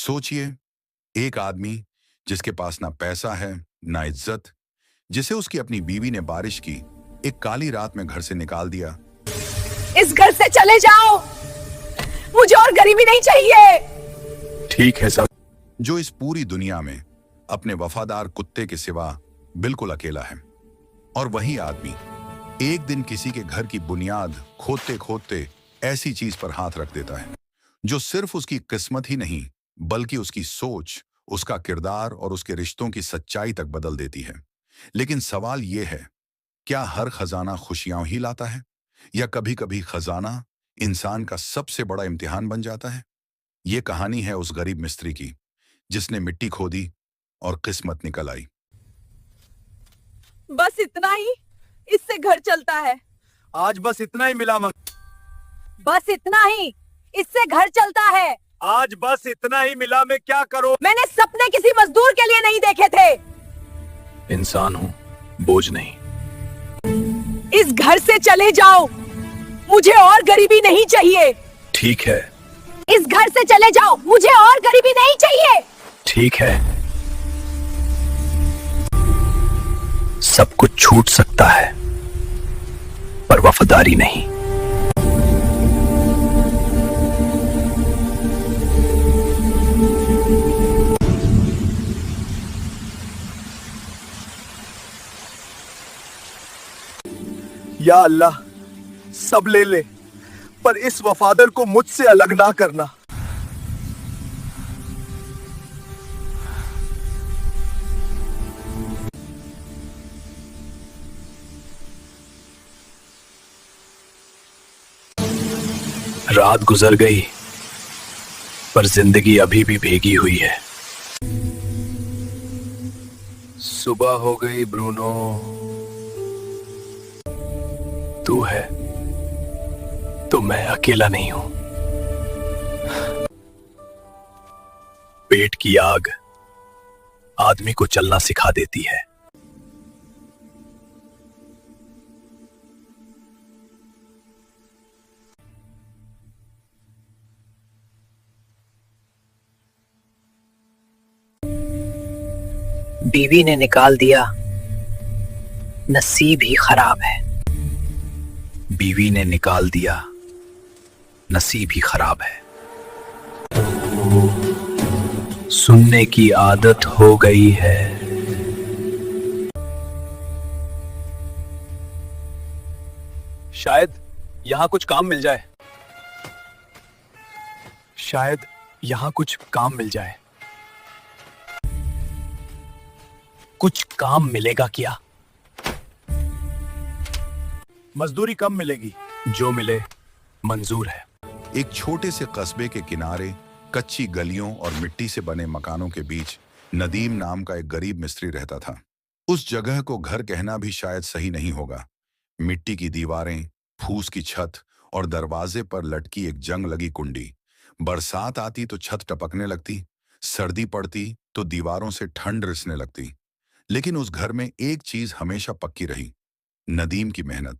सोचिए, एक आदमी जिसके पास ना पैसा है, ना इज्जत, जिसे उसकी अपनी बीवी ने बारिश की एक काली रात में घर से निकाल दिया। इस घर से चले जाओ, मुझे और गरीबी नहीं चाहिए। ठीक है सब। जो इस पूरी दुनिया में अपने वफादार कुत्ते के सिवा बिल्कुल अकेला है। और वही आदमी एक दिन किसी के घर की बुनियाद खोदते खोदते ऐसी चीज पर हाथ रख देता है जो सिर्फ उसकी किस्मत ही नहीं बल्कि उसकी सोच, उसका किरदार और उसके रिश्तों की सच्चाई तक बदल देती है। लेकिन सवाल यह है, क्या हर खजाना खुशियां ही लाता है, या कभी कभी खजाना इंसान का सबसे बड़ा इम्तिहान बन जाता है? ये कहानी है उस गरीब मिस्त्री की जिसने मिट्टी खोदी और किस्मत निकल आई। बस इतना ही, इससे घर चलता है। आज बस इतना ही मिला बस इतना ही, इससे घर चलता है। आज बस इतना ही मिला, मैं क्या करूं? मैंने सपने किसी मजदूर के लिए नहीं देखे थे। इंसान हूं, बोझ नहीं। इस घर से चले जाओ, मुझे और गरीबी नहीं चाहिए। ठीक है। इस घर से चले जाओ, मुझे और गरीबी नहीं चाहिए। ठीक है। सब कुछ छूट सकता है पर वफादारी नहीं। या अल्लाह, सब ले ले पर इस वफादार को मुझसे अलग ना करना। रात गुजर गई पर जिंदगी अभी भी भीगी हुई है। सुबह हो गई ब्रूनो। तू है तो मैं अकेला नहीं हूं। पेट की आग आदमी को चलना सिखा देती है। बीवी ने निकाल दिया, नसीब ही खराब है। बीवी ने निकाल दिया, नसीब ही खराब है। सुनने की आदत हो गई है। शायद यहां कुछ काम मिल जाए। शायद यहां कुछ काम मिल जाए। कुछ काम मिलेगा क्या? मजदूरी कम मिलेगी, जो मिले मंजूर है। एक छोटे से कस्बे के किनारे कच्ची गलियों और मिट्टी से बने मकानों के बीच नदीम नाम का एक गरीब मिस्त्री रहता था। उस जगह को घर कहना भी शायद सही नहीं होगा। मिट्टी की दीवारें, फूस की छत और दरवाजे पर लटकी एक जंग लगी कुंडी। बरसात आती तो छत टपकने लगती, सर्दी पड़ती तो दीवारों से ठंड रिसने लगती। लेकिन उस घर में एक चीज हमेशा पक्की रही, नदीम की मेहनत।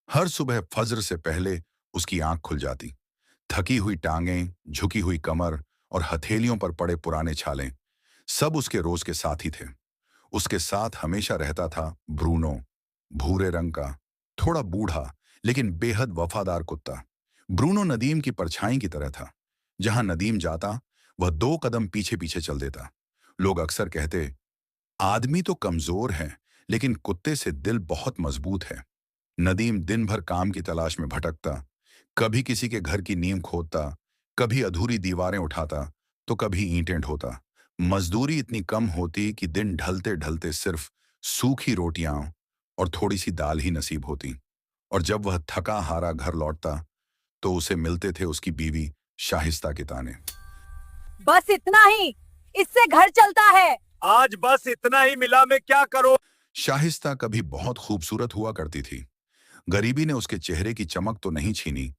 हर सुबह फज्र से पहले उसकी आंख खुल जाती। थकी हुई टांगें, झुकी हुई कमर और हथेलियों पर पड़े पुराने छाले सब उसके रोज के साथी थे। उसके साथ हमेशा रहता था ब्रूनो, भूरे रंग का, थोड़ा बूढ़ा लेकिन बेहद वफादार कुत्ता। ब्रूनो नदीम की परछाई की तरह था। जहां नदीम जाता वह 2 कदम पीछे पीछे चल देता। लोग अक्सर कहते, आदमी तो कमजोर है लेकिन कुत्ते से दिल बहुत मजबूत है। नदीम दिन भर काम की तलाश में भटकता, कभी किसी के घर की नींव खोदता, कभी अधूरी दीवारें उठाता तो कभी ईंटें ढोता। मजदूरी इतनी कम होती कि दिन ढलते ढलते सिर्फ सूखी रोटियां और थोड़ी सी दाल ही नसीब होती। और जब वह थका हारा घर लौटता तो उसे मिलते थे उसकी बीवी शाहिस्ता के ताने। बस इतना ही, इससे घर चलता है। आज बस इतना ही मिला, मैं क्या करूं? शाहिस्ता कभी बहुत खूबसूरत हुआ करती थी। गरीबी ने उसके चेहरे की चमक तो नहीं छीनी,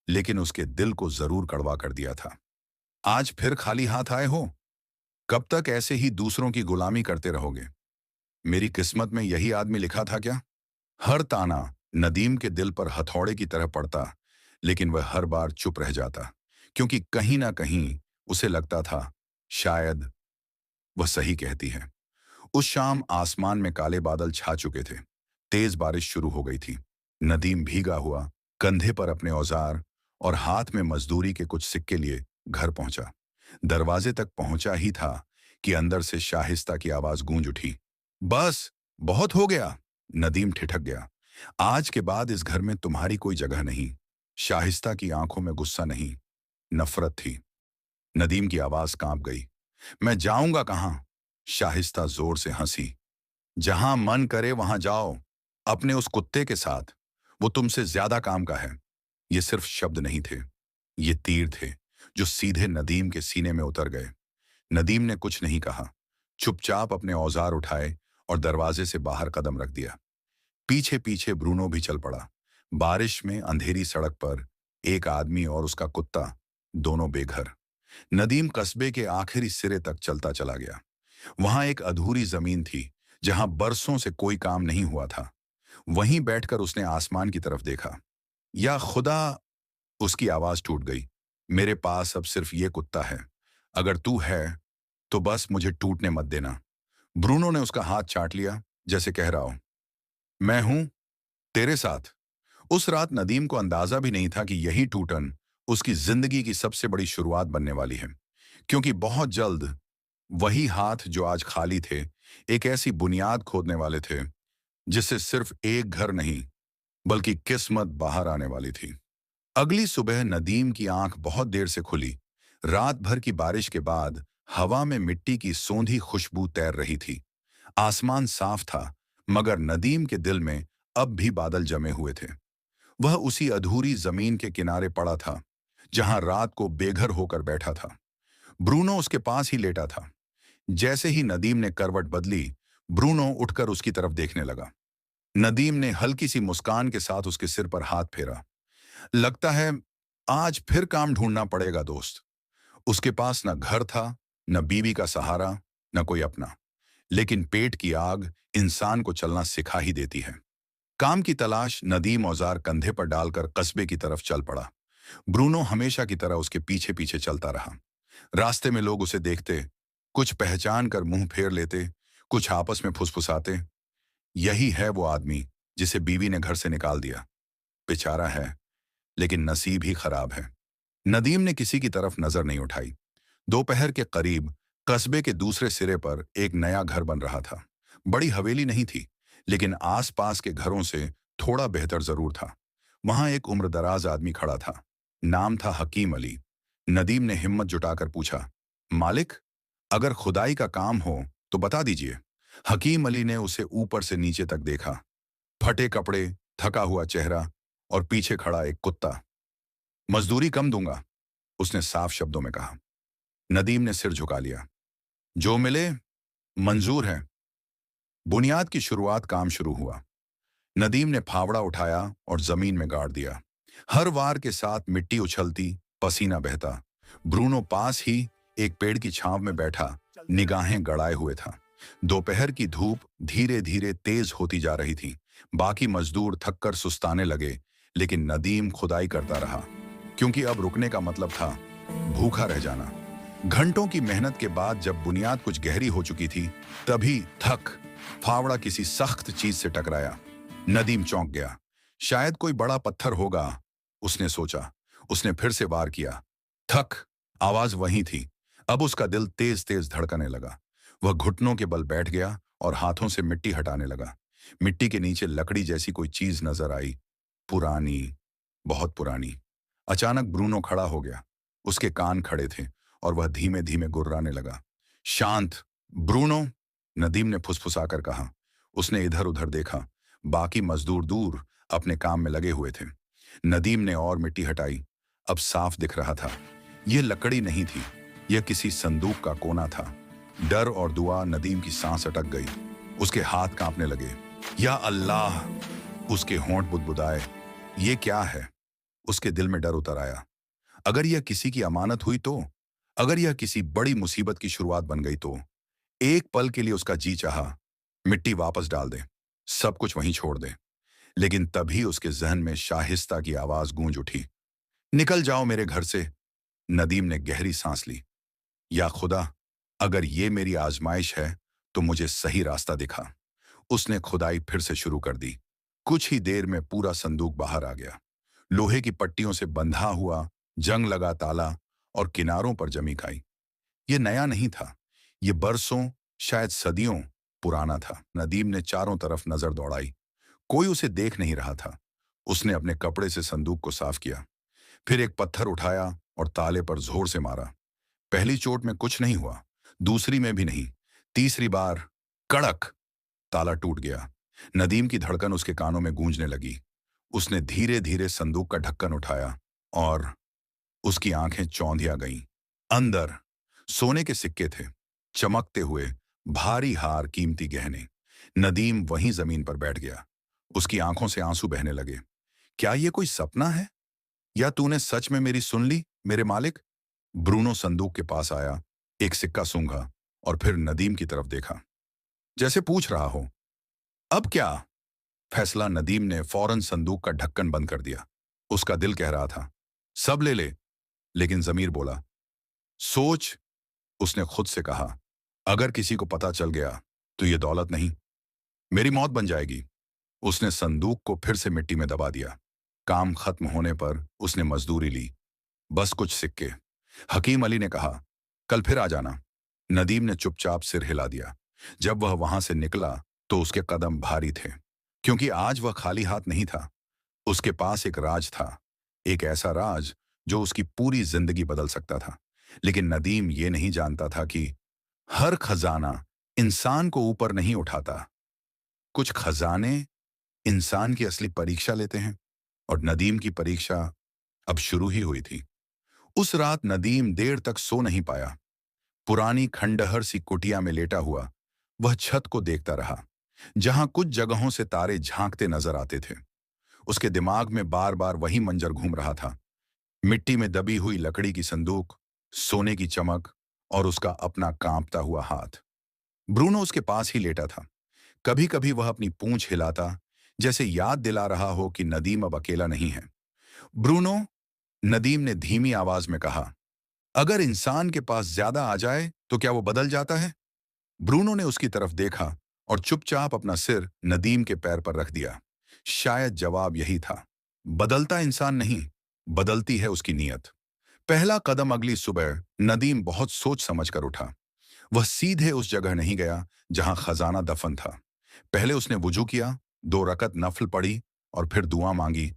लेकिन उसके दिल को जरूर कड़वा कर दिया था। आज फिर खाली हाथ आए हो? कब तक ऐसे ही दूसरों की गुलामी करते रहोगे? मेरी किस्मत में यही आदमी लिखा था क्या? हर ताना नदीम के दिल पर हथौड़े की तरह पड़ता, लेकिन वह हर बार चुप रह जाता, क्योंकि कहीं ना कहीं उसे लगता था शायद वह सही कहती है। उस शाम आसमान में काले बादल छा चुके थे। तेज बारिश शुरू हो गई थी। नदीम भीगा हुआ कंधे पर अपने औजार और हाथ में मजदूरी के कुछ सिक्के लिए घर पहुंचा। दरवाजे तक पहुंचा ही था कि अंदर से शाहिस्ता की आवाज गूंज उठी। बस, बहुत हो गया। नदीम ठिठक गया। आज के बाद इस घर में तुम्हारी कोई जगह नहीं। शाहिस्ता की आंखों में गुस्सा नहीं, नफरत थी। नदीम की आवाज कांप गई। मैं जाऊंगा कहां? शाहिस्ता जोर से हंसी। जहां मन करे वहां जाओ, अपने उस कुत्ते के साथ। वो तुमसे ज्यादा काम का है। ये सिर्फ शब्द नहीं थे, ये तीर थे जो सीधे नदीम के सीने में उतर गए। नदीम ने कुछ नहीं कहा, चुपचाप अपने औजार उठाए और दरवाजे से बाहर कदम रख दिया। पीछे पीछे ब्रूनो भी चल पड़ा। बारिश में अंधेरी सड़क पर एक आदमी और उसका कुत्ता, दोनों बेघर। नदीम कस्बे के आखिरी सिरे तक चलता चला गया। वहां एक अधूरी जमीन थी जहां बरसों से कोई काम नहीं हुआ था। वहीं बैठकर उसने आसमान की तरफ देखा। या खुदा, उसकी आवाज टूट गई। मेरे पास अब सिर्फ ये कुत्ता है। अगर तू है तो बस मुझे टूटने मत देना। ब्रूनो ने उसका हाथ चाट लिया, जैसे कह रहा हो, मैं हूं तेरे साथ। उस रात नदीम को अंदाजा भी नहीं था कि यही टूटन उसकी जिंदगी की सबसे बड़ी शुरुआत बनने वाली है। क्योंकि बहुत जल्द वही हाथ जो आज खाली थे, एक ऐसी बुनियाद खोदने वाले थे जिससे सिर्फ एक घर नहीं बल्कि किस्मत बाहर आने वाली थी। अगली सुबह नदीम की आंख बहुत देर से खुली। रात भर की बारिश के बाद हवा में मिट्टी की सोंधी खुशबू तैर रही थी। आसमान साफ था, मगर नदीम के दिल में अब भी बादल जमे हुए थे। वह उसी अधूरी जमीन के किनारे पड़ा था जहां रात को बेघर होकर बैठा था। ब्रूनो उसके पास ही लेटा था। जैसे ही नदीम ने करवट बदली, ब्रूनो उठकर उसकी तरफ देखने लगा। नदीम ने हल्की सी मुस्कान के साथ उसके सिर पर हाथ फेरा। लगता है आज फिर काम ढूंढना पड़ेगा दोस्त। उसके पास न घर था, न बीवी का सहारा, न कोई अपना। लेकिन पेट की आग इंसान को चलना सिखा ही देती है। काम की तलाश नदीम औजार कंधे पर डालकर कस्बे की तरफ चल पड़ा। ब्रूनो हमेशा की तरह उसके पीछे पीछे चलता रहा। रास्ते में लोग उसे देखते, कुछ पहचान कर मुंह फेर लेते, कुछ आपस में फुसफुसाते, यही है वो आदमी जिसे बीवी ने घर से निकाल दिया। बेचारा है, लेकिन नसीब ही खराब है। नदीम ने किसी की तरफ नजर नहीं उठाई। दोपहर के करीब कस्बे के दूसरे सिरे पर एक नया घर बन रहा था। बड़ी हवेली नहीं थी, लेकिन आसपास के घरों से थोड़ा बेहतर जरूर था। वहां एक उम्रदराज आदमी खड़ा था। नाम था हकीम अली। नदीम ने हिम्मत जुटाकर पूछा, मालिक, अगर खुदाई का काम हो तो बता दीजिए। हकीम अली ने उसे ऊपर से नीचे तक देखा। फटे कपड़े, थका हुआ चेहरा और पीछे खड़ा एक कुत्ता। मजदूरी कम दूंगा, उसने साफ शब्दों में कहा। नदीम ने सिर झुका लिया। जो मिले मंजूर है। बुनियाद की शुरुआत काम शुरू हुआ। नदीम ने फावड़ा उठाया और जमीन में गाड़ दिया। हर वार के साथ मिट्टी उछलती, पसीना बहता। ब्रूनो पास ही एक पेड़ की छांव में बैठा निगाहें गड़ाए हुए था। दोपहर की धूप धीरे धीरे तेज होती जा रही थी। बाकी मजदूर थककर सुस्ताने लगे, लेकिन नदीम खुदाई करता रहा, क्योंकि अब रुकने का मतलब था भूखा रह जाना। घंटों की मेहनत के बाद जब बुनियाद कुछ गहरी हो चुकी थी, तभी थक फावड़ा किसी सख्त चीज से टकराया। नदीम चौंक गया। शायद कोई बड़ा पत्थर होगा, उसने सोचा। उसने फिर से वार किया। थक, आवाज वही थी। अब उसका दिल तेज तेज धड़कने लगा। वह घुटनों के बल बैठ गया और हाथों से मिट्टी हटाने लगा। मिट्टी के नीचे लकड़ी जैसी कोई चीज नजर आई, पुरानी, बहुत पुरानी। अचानक ब्रूनो खड़ा हो गया। उसके कान खड़े थे और वह धीमे धीमे गुर्राने लगा। शांत ब्रूनो, नदीम ने फुसफुसाकर कहा। उसने इधर उधर देखा। बाकी मजदूर दूर अपने काम में लगे हुए थे। नदीम ने और मिट्टी हटाई। अब साफ दिख रहा था, यह लकड़ी नहीं थी, यह किसी संदूक का कोना था। डर और दुआ, नदीम की सांस अटक गई। उसके हाथ कांपने लगे। या अल्लाह, उसके होंठ बुदबुदाए। ये क्या है? उसके दिल में डर उतर आया। अगर यह किसी की अमानत हुई तो, अगर यह किसी बड़ी मुसीबत की शुरुआत बन गई तो। एक पल के लिए उसका जी चाहा मिट्टी वापस डाल दे, सब कुछ वहीं छोड़ दे। लेकिन तभी उसके जहन में शाहिस्ता की आवाज गूंज उठी। निकल जाओ मेरे घर से। नदीम ने गहरी सांस ली। या खुदा, अगर ये मेरी आजमाइश है तो मुझे सही रास्ता दिखा। उसने खुदाई फिर से शुरू कर दी। कुछ ही देर में पूरा संदूक बाहर आ गया। लोहे की पट्टियों से बंधा हुआ, जंग लगा ताला और किनारों पर जमी खाई। ये नया नहीं था, ये बरसों, शायद सदियों पुराना था। नदीम ने चारों तरफ नजर दौड़ाई। कोई उसे देख नहीं रहा था। उसने अपने कपड़े से संदूक को साफ किया, फिर एक पत्थर उठाया और ताले पर जोर से मारा। पहली चोट में कुछ नहीं हुआ, दूसरी में भी नहीं। तीसरी बार कड़क, ताला टूट गया। नदीम की धड़कन उसके कानों में गूंजने लगी। उसने धीरे धीरे संदूक का ढक्कन उठाया और उसकी आंखें चौंधिया गईं। अंदर सोने के सिक्के थे, चमकते हुए, भारी हार, कीमती गहने। नदीम वहीं जमीन पर बैठ गया। उसकी आंखों से आंसू बहने लगे। क्या ये कोई सपना है या तूने सच में मेरी सुन ली, मेरे मालिक? ब्रूनो संदूक के पास आया, एक सिक्का सूंघा और फिर नदीम की तरफ देखा, जैसे पूछ रहा हो, अब क्या? फैसला। नदीम ने फौरन संदूक का ढक्कन बंद कर दिया। उसका दिल कह रहा था, सब ले ले, लेकिन जमीर बोला, सोच। उसने खुद से कहा, अगर किसी को पता चल गया तो ये दौलत नहीं, मेरी मौत बन जाएगी। उसने संदूक को फिर से मिट्टी में दबा दिया। काम खत्म होने पर उसने मजदूरी ली, बस कुछ सिक्के। हकीम अली ने कहा, कल फिर आ जाना। नदीम ने चुपचाप सिर हिला दिया। जब वह वहां से निकला तो उसके कदम भारी थे, क्योंकि आज वह खाली हाथ नहीं था। उसके पास एक राज था, एक ऐसा राज जो उसकी पूरी जिंदगी बदल सकता था। लेकिन नदीम ये नहीं जानता था कि हर खजाना इंसान को ऊपर नहीं उठाता। कुछ खजाने इंसान की असली परीक्षा लेते हैं, और नदीम की परीक्षा अब शुरू ही हुई थी। उस रात नदीम देर तक सो नहीं पाया। पुरानी खंडहर सी कुटिया में लेटा हुआ वह छत को देखता रहा, जहां कुछ जगहों से तारे झांकते नजर आते थे। उसके दिमाग में बार बार वही मंजर घूम रहा था, मिट्टी में दबी हुई लकड़ी की संदूक, सोने की चमक और उसका अपना कांपता हुआ हाथ। ब्रूनो उसके पास ही लेटा था। कभी कभी वह अपनी पूंछ हिलाता, जैसे याद दिला रहा हो कि नदीम अब अकेला नहीं है। ब्रूनो, नदीम ने धीमी आवाज में कहा, अगर इंसान के पास ज्यादा आ जाए तो क्या वो बदल जाता है? ब्रूनो ने उसकी तरफ देखा और चुपचाप अपना सिर नदीम के पैर पर रख दिया। शायद जवाब यही था, बदलता इंसान नहीं, बदलती है उसकी नीयत। पहला कदम अगली सुबह नदीम बहुत सोच समझ कर उठा। वह सीधे उस जगह नहीं गया जहां खजाना दफन था। पहले उसने वुजू किया, 2 रकत नफल पढ़ी और फिर दुआ मांगी,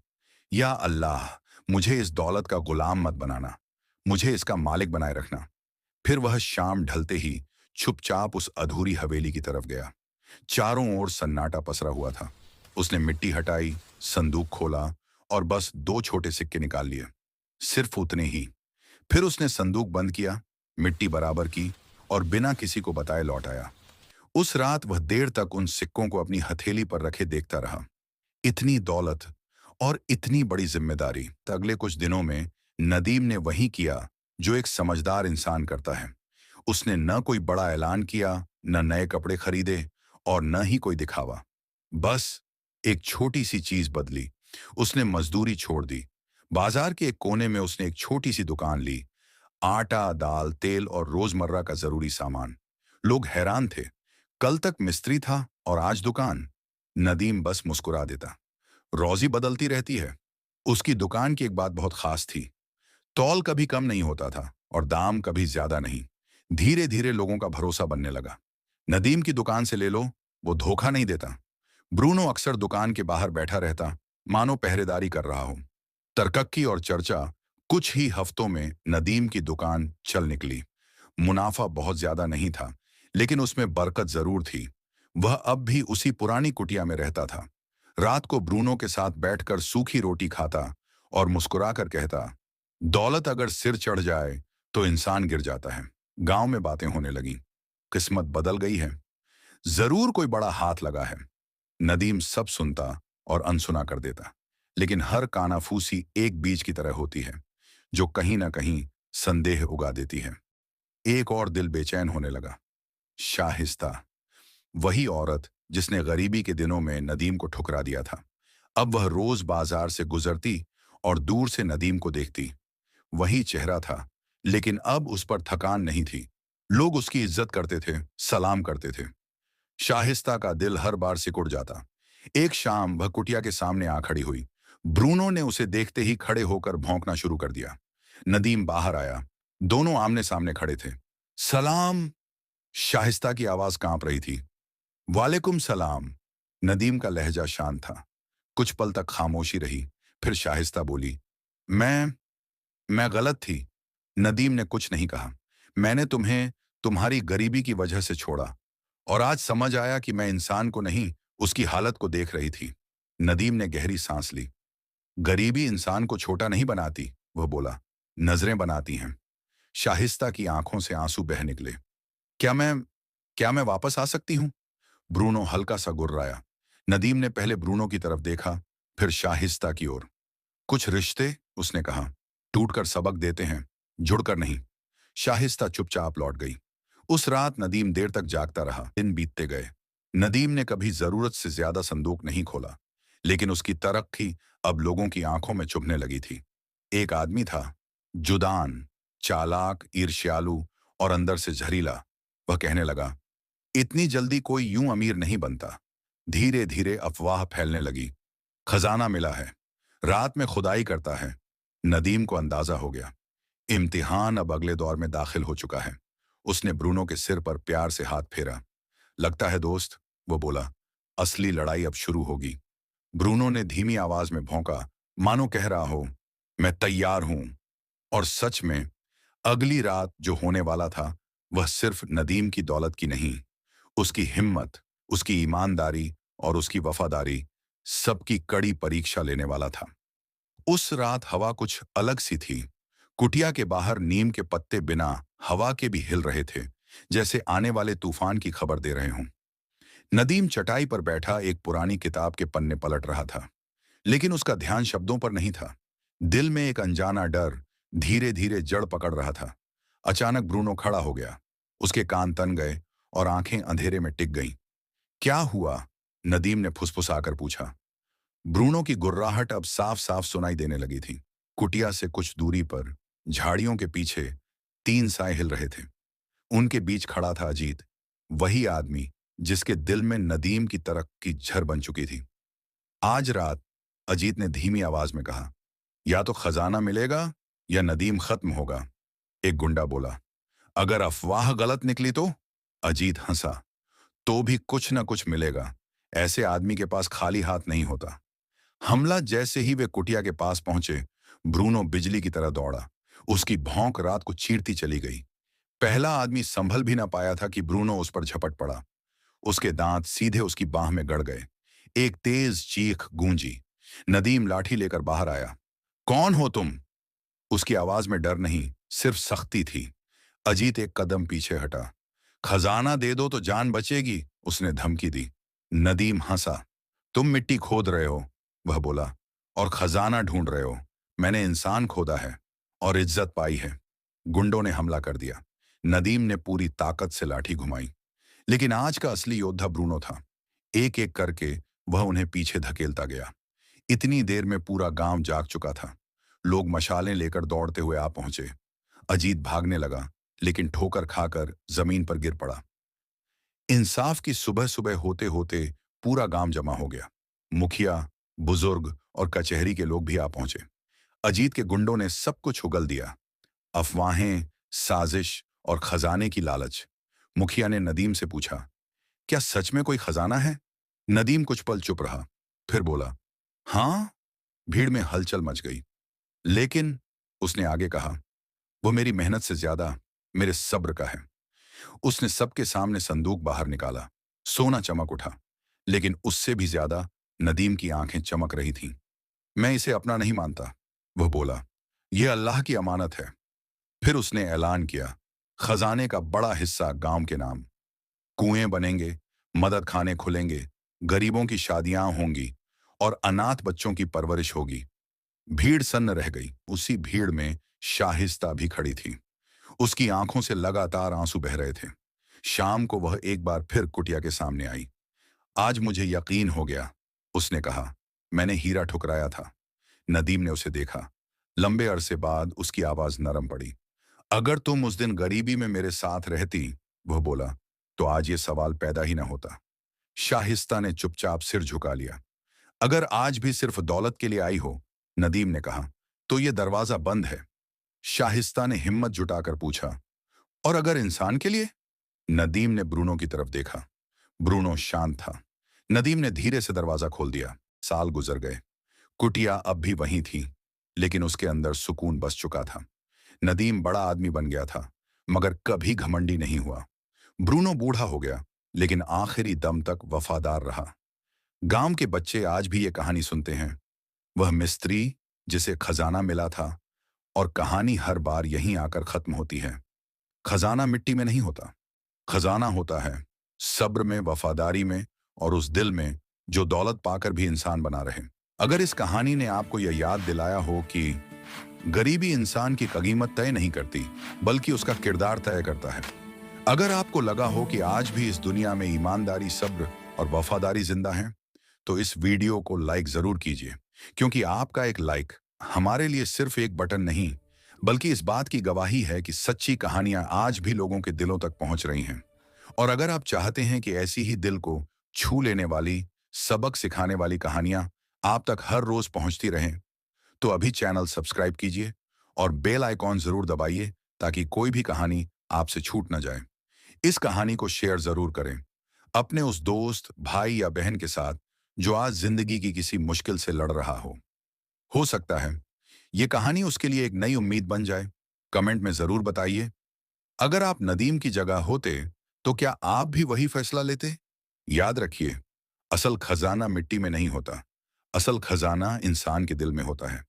या अल्लाह, मुझे इस दौलत का गुलाम मत बनाना, मुझे इसका मालिक बनाए रखना। फिर वह शाम ढलते ही चुपचाप उस अधूरी हवेली की तरफ गया। चारों ओर सन्नाटा पसरा हुआ था। उसने मिट्टी हटाई, संदूक खोला और बस 2 छोटे सिक्के निकाल लिए, सिर्फ उतने ही। फिर उसने संदूक बंद किया, मिट्टी बराबर की और बिना किसी को बताए लौट आया। उस रात वह देर तक उन सिक्कों को अपनी हथेली पर रखे देखता रहा। इतनी दौलत और इतनी बड़ी जिम्मेदारी। अगले कुछ दिनों में नदीम ने वही किया जो एक समझदार इंसान करता है। उसने न कोई बड़ा ऐलान किया, न नए कपड़े खरीदे और न ही कोई दिखावा। बस एक छोटी सी चीज बदली। उसने मजदूरी छोड़ दी। बाजार के एक कोने में उसने एक छोटी सी दुकान ली, आटा, दाल, तेल और रोजमर्रा का जरूरी सामान। लोग हैरान थे, कल तक मिस्त्री था और आज दुकान। नदीम बस मुस्कुरा देता। रोजी बदलती रहती है। उसकी दुकान की एक बात बहुत खास थी, तौल कभी कम नहीं होता था और दाम कभी ज्यादा नहीं। धीरे धीरे लोगों का भरोसा बनने लगा। नदीम की दुकान से ले लो, वो धोखा नहीं देता। ब्रूनो अक्सर दुकान के बाहर बैठा रहता, मानो पहरेदारी कर रहा हो। तरक्की और चर्चा। कुछ ही हफ्तों में नदीम की दुकान चल निकली। मुनाफा बहुत ज्यादा नहीं था, लेकिन उसमें बरकत जरूर थी। वह अब भी उसी पुरानी कुटिया में रहता था। रात को ब्रूनो के साथ बैठकर सूखी रोटी खाता और मुस्कुराकर कहता, दौलत अगर सिर चढ़ जाए तो इंसान गिर जाता है। गांव में बातें होने लगी, किस्मत बदल गई है, जरूर कोई बड़ा हाथ लगा है। नदीम सब सुनता और अनसुना कर देता, लेकिन हर कानाफूसी एक बीज की तरह होती है जो कहीं ना कहीं संदेह उगा देती है। एक और दिल बेचैन होने लगा, शाहिस्ता, वही औरत जिसने गरीबी के दिनों में नदीम को ठुकरा दिया था। अब वह रोज बाजार से गुजरती और दूर से नदीम को देखती। वही चेहरा था, लेकिन अब उस पर थकान नहीं थी, लोग उसकी इज्जत करते थे, सलाम करते थे। शाहिस्ता का दिल हर बार सिकुड़ जाता। एक शाम वह कुटिया के सामने आ खड़ी हुई। ब्रूनो ने उसे देखते ही खड़े होकर भौंकना शुरू कर दिया। नदीम बाहर आया। दोनों आमने सामने खड़े थे। सलाम। शाहिस्ता की आवाज कांप रही थी। वालेकुम सलाम। नदीम का लहजा शांत था। कुछ पल तक खामोशी रही। फिर शाहिस्ता बोली, मैं गलत थी। नदीम ने कुछ नहीं कहा। मैंने तुम्हें तुम्हारी गरीबी की वजह से छोड़ा और आज समझ आया कि मैं इंसान को नहीं, उसकी हालत को देख रही थी। नदीम ने गहरी सांस ली। गरीबी इंसान को छोटा नहीं बनाती, वह बोला, नजरें बनाती हैं। शाहिस्ता की आंखों से आंसू बह निकले। क्या मैं क्या मैं वापस आ सकती हूं? ब्रूनो हल्का सा गुर्राया। नदीम ने पहले ब्रूनो की तरफ देखा, फिर शाहिस्ता की ओर। कुछ रिश्ते, उसने कहा, टूटकर सबक देते हैं, जुड़कर नहीं। शाहिस्ता चुपचाप लौट गई। उस रात नदीम देर तक जागता रहा। दिन बीतते गए। नदीम ने कभी जरूरत से ज्यादा संदूक नहीं खोला, लेकिन उसकी तरक्की अब लोगों की आंखों में चुभने लगी थी। एक आदमी था, जुदान, चालाक, ईर्ष्यालु और अंदर से जहरीला। वह कहने लगा, इतनी जल्दी कोई यूं अमीर नहीं बनता। धीरे धीरे अफवाह फैलने लगी। खजाना मिला है, रात में खुदाई करता है। नदीम को अंदाजा हो गया, इम्तिहान अब अगले दौर में दाखिल हो चुका है। उसने ब्रूनो के सिर पर प्यार से हाथ फेरा। लगता है दोस्त, वो बोला, असली लड़ाई अब शुरू होगी। ब्रूनो ने धीमी आवाज में भौंका, मानो कह रहा हो, मैं तैयार हूं। और सच में अगली रात जो होने वाला था, वह सिर्फ नदीम की दौलत की नहीं, उसकी हिम्मत, उसकी ईमानदारी और उसकी वफादारी, सबकी कड़ी परीक्षा लेने वाला था। उस रात हवा कुछ अलग सी थी। कुटिया के बाहर नीम के पत्ते बिना हवा के भी हिल रहे थे, जैसे आने वाले तूफान की खबर दे रहे हों। नदीम चटाई पर बैठा एक पुरानी किताब के पन्ने पलट रहा था, लेकिन उसका ध्यान शब्दों पर नहीं था। दिल में एक अनजाना डर धीरे धीरे जड़ पकड़ रहा था। अचानक ब्रूनो खड़ा हो गया। उसके कान तन गए और आंखें अंधेरे में टिक गईं। क्या हुआ? नदीम ने फुसफुसाकर पूछा। ब्रूनो की गुर्राहट अब साफ साफ सुनाई देने लगी थी। कुटिया से कुछ दूरी पर झाड़ियों के पीछे तीन साए हिल रहे थे। उनके बीच खड़ा था अजीत, वही आदमी जिसके दिल में नदीम की तरक की झर बन चुकी थी। आज रात, अजीत ने धीमी आवाज में कहा, या तो खजाना मिलेगा या नदीम खत्म होगा। एक गुंडा बोला, अगर अफवाह गलत निकली तो? अजीत हंसा, तो भी कुछ ना कुछ मिलेगा। ऐसे आदमी के पास खाली हाथ नहीं होता। हमला जैसे ही वे कुटिया के पास पहुंचे, ब्रूनो बिजली की तरह दौड़ा। उसकी भौंक रात को चीरती चली गई। पहला आदमी संभल भी ना पाया था कि ब्रूनो उस पर झपट पड़ा। उसके दांत सीधे उसकी बाह में गड़ गए। एक तेज चीख गूंजी। नदीम लाठी लेकर बाहर आया। कौन हो तुम? उसकी आवाज में डर नहीं, सिर्फ सख्ती थी। अजीत एक कदम पीछे हटा। खजाना दे दो तो जान बचेगी, उसने धमकी दी। नदीम हंसा। तुम मिट्टी खोद रहे हो, वह बोला, और खजाना ढूंढ रहे हो। मैंने इंसान खोदा है और इज्जत पाई है। गुंडों ने हमला कर दिया। नदीम ने पूरी ताकत से लाठी घुमाई। लेकिन आज का असली योद्धा ब्रूनो था। एक एक करके वह उन्हें पीछे धकेलता गया। इतनी देर में पूरा गांव जाग चुका था। लोग मशालें लेकर दौड़ते हुए आ पहुंचे। अजीत भागने लगा, लेकिन ठोकर खाकर जमीन पर गिर पड़ा। इंसाफ की सुबह सुबह होते होते पूरा गांव जमा हो गया। मुखिया, बुजुर्ग और कचहरी के लोग भी आ पहुंचे। अजीत के गुंडों ने सब कुछ उगल दिया। अफवाहें, साजिश और खजाने की लालच। मुखिया ने नदीम से पूछा, क्या सच में कोई खजाना है? नदीम कुछ पल चुप रहा, फिर बोला, हाँ। भीड़ में हलचल मच गई। लेकिन, उसने आगे कहा, वो मेरी मेहनत से ज्यादा मेरे सब्र का है। उसने सबके सामने संदूक बाहर निकाला। सोना चमक उठा, लेकिन उससे भी ज्यादा नदीम की आंखें चमक रही थीं। मैं इसे अपना नहीं मानता, वह बोला, यह अल्लाह की अमानत है। फिर उसने ऐलान किया, खजाने का बड़ा हिस्सा गांव के नाम। कुएं बनेंगे, मदद खाने खुलेंगे, गरीबों की शादियां होंगी और अनाथ बच्चों की परवरिश होगी। भीड़ सन्न रह गई। उसी भीड़ में शाहिस्ता भी खड़ी थी। उसकी आंखों से लगातार आंसू बह रहे थे। शाम को वह एक बार फिर कुटिया के सामने आई। आज मुझे यकीन हो गया, उसने कहा, मैंने हीरा ठुकराया था। नदीम ने उसे देखा। लंबे अरसे बाद उसकी आवाज नरम पड़ी। अगर तुम उस दिन गरीबी में मेरे साथ रहती, वह बोला, तो आज ये सवाल पैदा ही ना होता। शाहिस्ता ने चुपचाप सिर झुका लिया। अगर आज भी सिर्फ दौलत के लिए आई हो, नदीम ने कहा, तो ये दरवाजा बंद है। शाहिस्ता ने हिम्मत जुटाकर पूछा, और अगर इंसान के लिए? नदीम ने ब्रूनो की तरफ देखा। ब्रूनो शांत था। नदीम ने धीरे से दरवाजा खोल दिया। साल गुजर गए। कुटिया अब भी वहीं थी, लेकिन उसके अंदर सुकून बस चुका था। नदीम बड़ा आदमी बन गया था, मगर कभी घमंडी नहीं हुआ। ब्रूनो बूढ़ा हो गया, लेकिन आखिरी दम तक वफादार रहा। गांव के बच्चे आज भी ये कहानी सुनते हैं, वह मिस्त्री जिसे खजाना मिला था, और कहानी हर बार यहीं आकर खत्म होती है। खजाना मिट्टी में नहीं होता, खजाना होता है सब्र में, वफादारी में, और उस दिल में जो दौलत पाकर भी इंसान बना रहे। अगर इस कहानी ने आपको यह याद दिलाया हो कि गरीबी इंसान की कीमत तय नहीं करती, बल्कि उसका किरदार तय करता है। अगर आपको लगा हो कि आज भी इस दुनिया में ईमानदारी, सब्र और वफादारी जिंदा है, तो इस वीडियो को लाइक जरूर कीजिए, क्योंकि आपका एक लाइक हमारे लिए सिर्फ एक बटन नहीं, बल्कि इस बात की गवाही है कि सच्ची कहानियां आज भी लोगों के दिलों तक पहुंच रही हैं। और अगर आप चाहते हैं कि ऐसी ही दिल को छू लेने वाली, सबक सिखाने वाली कहानियां आप तक हर रोज पहुंचती रहें, तो अभी चैनल सब्सक्राइब कीजिए और बेल आइकॉन जरूर दबाइए, ताकि कोई भी कहानी आपसे छूट न जाए। इस कहानी को शेयर जरूर करें अपने उस दोस्त, भाई या बहन के साथ जो आज जिंदगी की किसी मुश्किल से लड़ रहा हो। सकता है ये कहानी उसके लिए एक नई उम्मीद बन जाए। कमेंट में जरूर बताइए। अगर आप नदीम की जगह होते, तो क्या आप भी वही फैसला लेते? याद रखिए, असल खजाना मिट्टी में नहीं होता, असल खजाना इंसान के दिल में होता है।